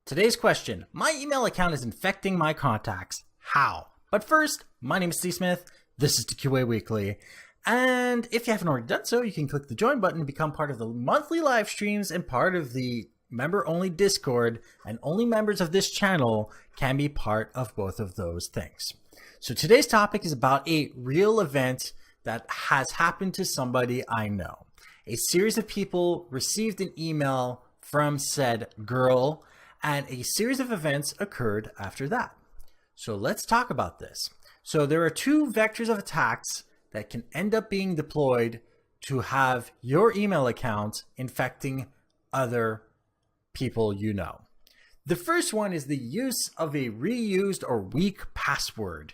Today's question: my email account is infecting my contacts. How? But first, my name is Steve Smith. This is TQA Weekly. And if you haven't already done so, you can click the join button to become part of the monthly live streams and part of the member-only Discord. And only members of this channel can be part of both of those things. So today's topic is about a real event that has happened to somebody I know. A series of people received an email from said girl, and a series of events occurred after that. So let's talk about this. So there are two vectors of attacks that can end up being deployed to have your email account infecting other people you know. The first one is the use of a reused or weak password.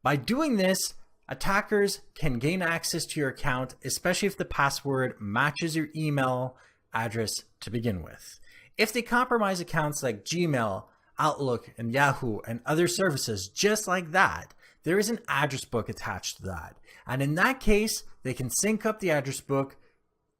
By doing this, attackers can gain access to your account, especially if the password matches your email address to begin with. If they compromise accounts like Gmail, Outlook, and Yahoo, and other services just like that, there is an address book attached to that. And in that case, they can sync up the address book,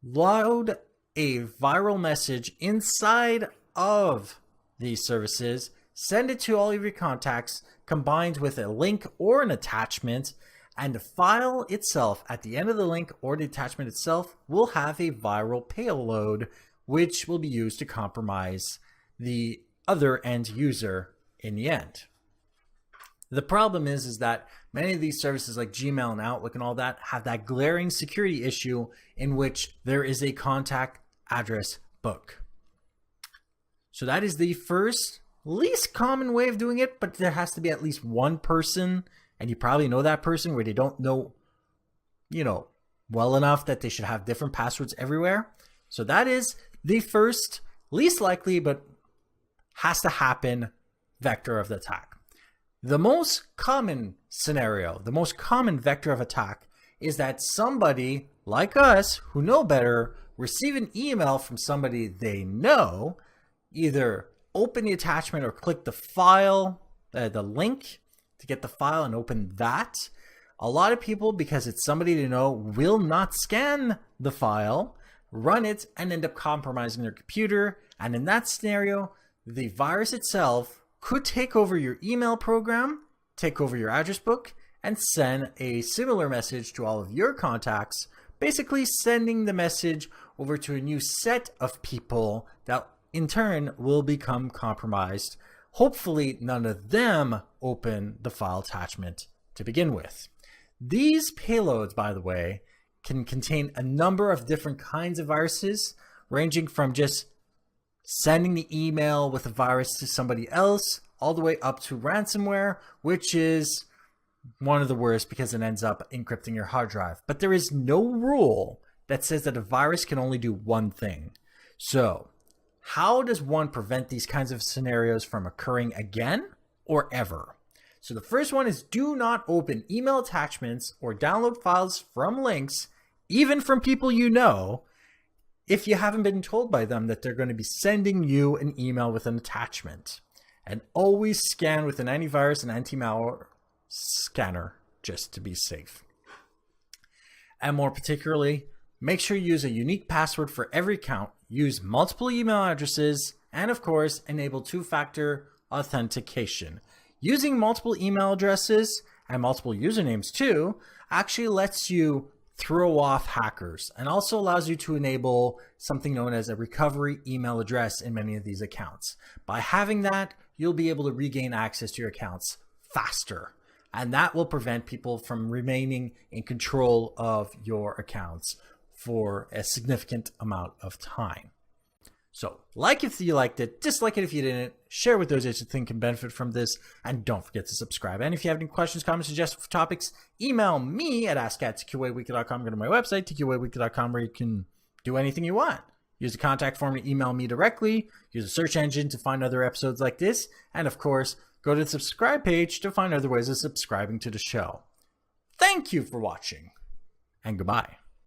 load a viral message inside of these services, send it to all of your contacts, combined with a link or an attachment, and the file itself at the end of the link or the attachment itself will have a viral payload, which will be used to compromise the other end user in the end. The problem is that many of these services like Gmail and Outlook and all that have that glaring security issue in which there is a contact address book. So that is the first, least common way of doing it, but there has to be at least one person, and you probably know that person where they don't know, well enough that they should have different passwords everywhere. So that is the first, least likely, but has to happen vector of the attack. The most common scenario, the most common vector of attack is that somebody like us who know better receive an email from somebody they know, either open the attachment or click the file, the link to get the file and open that. A lot of people, because it's somebody they know, will not scan the file, run it, and end up compromising their computer. And in that scenario, the virus itself could take over your email program, take over your address book, and send a similar message to all of your contacts, basically sending the message over to a new set of people that in turn will become compromised. Hopefully none of them open the file attachment to begin with. These payloads, by the way, can contain a number of different kinds of viruses, ranging from just sending the email with a virus to somebody else, all the way up to ransomware, which is one of the worst because it ends up encrypting your hard drive. But there is no rule that says that a virus can only do one thing. So how does one prevent these kinds of scenarios from occurring again or ever? So the first one is do not open email attachments or download files from links, even from people you know, if you haven't been told by them that they're going to be sending you an email with an attachment. And always scan with an antivirus and anti-malware scanner just to be safe. And more particularly, make sure you use a unique password for every account, use multiple email addresses, and of course, enable two-factor authentication. Using multiple email addresses and multiple usernames too actually lets you throw off hackers and also allows you to enable something known as a recovery email address in many of these accounts. By having that, you'll be able to regain access to your accounts faster, and that will prevent people from remaining in control of your accounts for a significant amount of time. So like if you liked it, dislike it if you didn't, share with those that you think can benefit from this, and don't forget to subscribe. And if you have any questions, comments, suggestions for topics, email me at ask@tqaweekly.com. Go to my website, tqaweekly.com, where you can do anything you want. Use the contact form to email me directly, use a search engine to find other episodes like this, and of course, go to the subscribe page to find other ways of subscribing to the show. Thank you for watching, and goodbye.